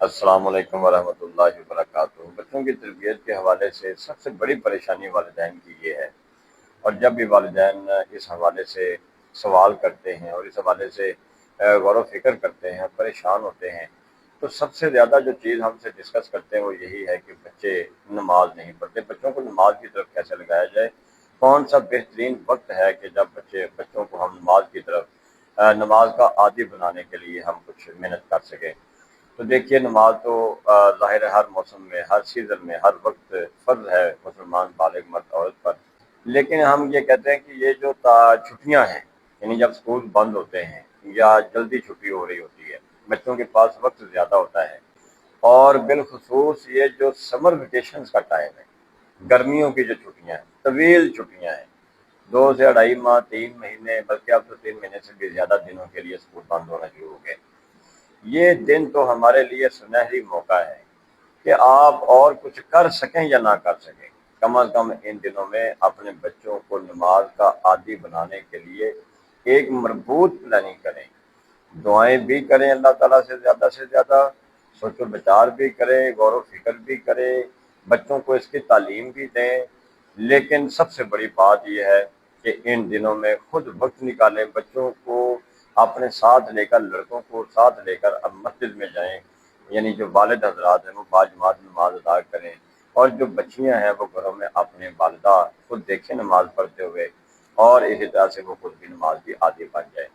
السلام علیکم ورحمۃ اللہ وبرکاتہ۔ بچوں کی تربیت کے حوالے سے سب سے بڑی پریشانی والدین کی یہ ہے، اور جب بھی والدین اس حوالے سے سوال کرتے ہیں اور اس حوالے سے غور و فکر کرتے ہیں اور پریشان ہوتے ہیں، تو سب سے زیادہ جو چیز ہم سے ڈسکس کرتے ہیں وہ یہی ہے کہ بچے نماز نہیں پڑھتے، بچوں کو نماز کی طرف کیسے لگایا جائے، کون سا بہترین وقت ہے کہ جب بچوں کو ہم نماز کی طرف نماز کا عادی بنانے کے لیے ہم کچھ محنت کر سکیں۔ تو دیکھیے، نماز تو ظاہر ہے ہر موسم میں، ہر سیزن میں، ہر وقت فرض ہے مسلمان بالغ مرد عورت پر، لیکن ہم یہ کہتے ہیں کہ یہ جو چھٹیاں ہیں، یعنی جب سکول بند ہوتے ہیں یا جلدی چھٹی ہو رہی ہوتی ہے، بچوں کے پاس وقت زیادہ ہوتا ہے، اور بالخصوص یہ جو سمر ویکیشنز کا ٹائم ہے، گرمیوں کی جو چھٹیاں ہیں، طویل چھٹیاں ہیں، 2 سے 2.5 ماہ، 3 مہینے، بلکہ اب تو 3 مہینے سے بھی زیادہ دنوں کے لیے سکول بند ہونا شروع ہو گئے۔ یہ دن تو ہمارے لیے سنہری موقع ہے کہ آپ اور کچھ کر سکیں یا نہ کر سکیں، کم از کم ان دنوں میں اپنے بچوں کو نماز کا عادی بنانے کے لیے ایک مربوط پلاننگ کریں، دعائیں بھی کریں اللہ تعالیٰ سے زیادہ، سوچ و بچار بھی کریں، غور و فکر بھی کریں، بچوں کو اس کی تعلیم بھی دیں، لیکن سب سے بڑی بات یہ ہے کہ ان دنوں میں خود وقت نکالیں، بچوں کو اپنے ساتھ لے کر، لڑکوں کو ساتھ لے کر اب مسجد میں جائیں، یعنی جو والد حضرات ہیں وہ باجماعت نماز ادا کریں، اور جو بچیاں ہیں وہ گھروں میں اپنے والدہ خود دیکھیں نماز پڑھتے ہوئے، اور اسی طرح سے وہ خود بھی نماز کی عادی بن جائے۔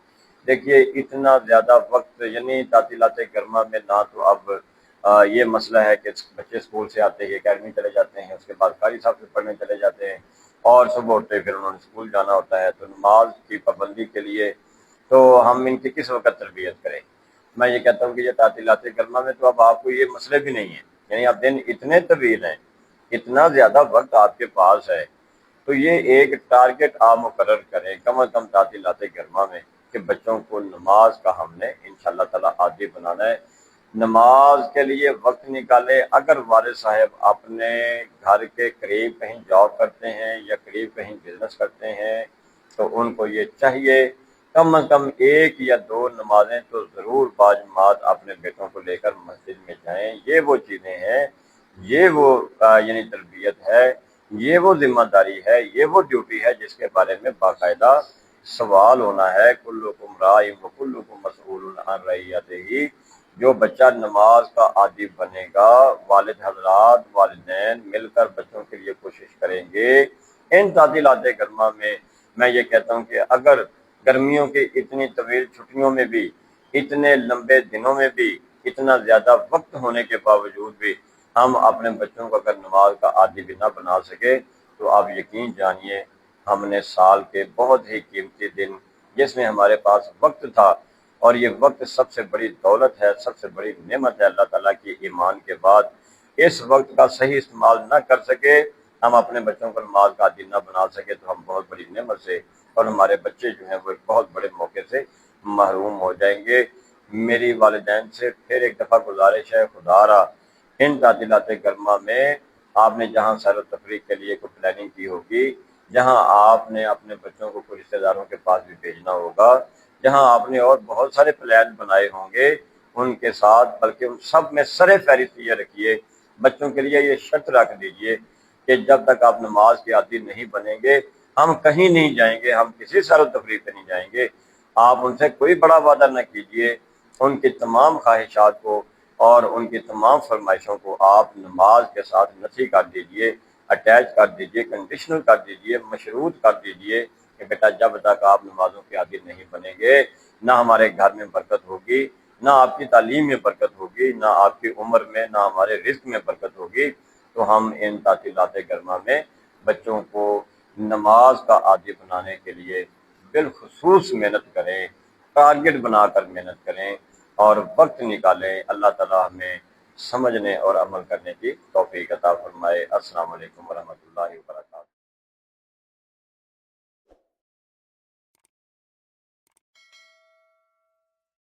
دیکھیے، اتنا زیادہ وقت، یعنی تعطیلات گرما میں نہ تو اب یہ مسئلہ ہے کہ بچے اسکول سے آتے ہی اکیڈمی چلے جاتے ہیں، اس کے بعد قاری صاحب سے پڑھنے چلے جاتے ہیں، اور صبح اٹھتے پھر انہوں نے اسکول جانا ہوتا ہے، تو نماز کی پابندی کے لیے تو ہم ان کی کس وقت تربیت کریں؟ میں یہ کہتا ہوں کہ یہ تعطیلات گرما میں تو اب آپ کو یہ مسئلے بھی نہیں ہیں، یعنی اب دن اتنے طویل ہیں، اتنا زیادہ وقت آپ کے پاس ہے، تو یہ ایک ٹارگٹ آپ مقرر کریں کم از کم تعطیلات گرما میں کہ بچوں کو نماز کا ہم نے انشاءاللہ تعالی عادی بنانا ہے۔ نماز کے لیے وقت نکالے۔ اگر والد صاحب اپنے گھر کے قریب کہیں جاب کرتے ہیں یا قریب کہیں بزنس کرتے ہیں، تو ان کو یہ چاہیے کم از کم 1 یا 2 نمازیں تو ضرور باجماعت اپنے بیٹوں کو لے کر مسجد میں جائیں۔ یہ وہ چیزیں ہیں، یہ وہ یعنی تربیت ہے، یہ وہ ذمہ داری ہے، یہ وہ ڈیوٹی ہے جس کے بارے میں باقاعدہ سوال ہونا ہے۔ کلکم راع وکلکم مسئول عن رعیتہ۔ جو بچہ نماز کا عادی بنے گا، والد حضرات، والدین مل کر بچوں کے لیے کوشش کریں گے۔ ان تعطیلات گرما میں یہ کہتا ہوں کہ اگر گرمیوں کی اتنی طویل چھٹیوں میں بھی، اتنے لمبے دنوں میں بھی، اتنا زیادہ وقت ہونے کے باوجود بھی ہم اپنے بچوں کو اگر نماز کا عادی بھی نہ بنا سکے، تو آپ یقین جانیے ہم نے سال کے بہت ہی قیمتی دن جس میں ہمارے پاس وقت تھا، اور یہ وقت سب سے بڑی دولت ہے، سب سے بڑی نعمت ہے اللہ تعالیٰ کی ایمان کے بعد، اس وقت کا صحیح استعمال نہ کر سکے، ہم اپنے بچوں کو نماز کا عادی نہ بنا سکے، تو ہم بہت بڑی نعمت سے اور ہمارے بچے جو ہیں وہ ایک بہت بڑے موقع سے محروم ہو جائیں گے۔ میری والدین سے پھر ایک دفعہ گزارش ہے، خدا را ان تعطیلات گرما میں آپ نے جہاں سیر و تفریح کے لیے کوئی پلاننگ کی ہوگی، جہاں آپ نے اپنے بچوں کو کوئی رشتہ داروں کے پاس بھی بھیجنا ہوگا، جہاں آپ نے اور بہت سارے پلان بنائے ہوں گے، ان کے ساتھ بلکہ ان سب میں سر فہرست یہ رکھیے، بچوں کے لیے یہ شرط رکھ دیجئے کہ جب تک آپ نماز کے عادی نہیں بنیں گے، ہم کہیں نہیں جائیں گے، ہم کسی سیر و تفریح پہ نہیں جائیں گے۔ آپ ان سے کوئی بڑا وعدہ نہ کیجئے، ان کی تمام خواہشات کو اور ان کی تمام فرمائشوں کو آپ نماز کے ساتھ نفی کر دیجئے، اٹیچ کر دیجئے، کنڈیشنل کر دیجئے، مشروط کر دیجئے کہ بیٹا جب تک آپ نمازوں کے عادی نہیں بنیں گے، نہ ہمارے گھر میں برکت ہوگی، نہ آپ کی تعلیم میں برکت ہوگی، نہ آپ کی عمر میں، نہ ہمارے رزق میں برکت ہوگی۔ تو ہم ان تعطیلات گرما میں بچوں کو نماز کا عادی بنانے کے لیے بالخصوص محنت کریں، ٹارگٹ بنا کر محنت کریں اور وقت نکالیں۔ اللہ تعالیٰ ہمیں سمجھنے اور عمل کرنے کی توفیق عطا فرمائے۔ السلام علیکم ورحمۃ اللہ وبرکاتہ۔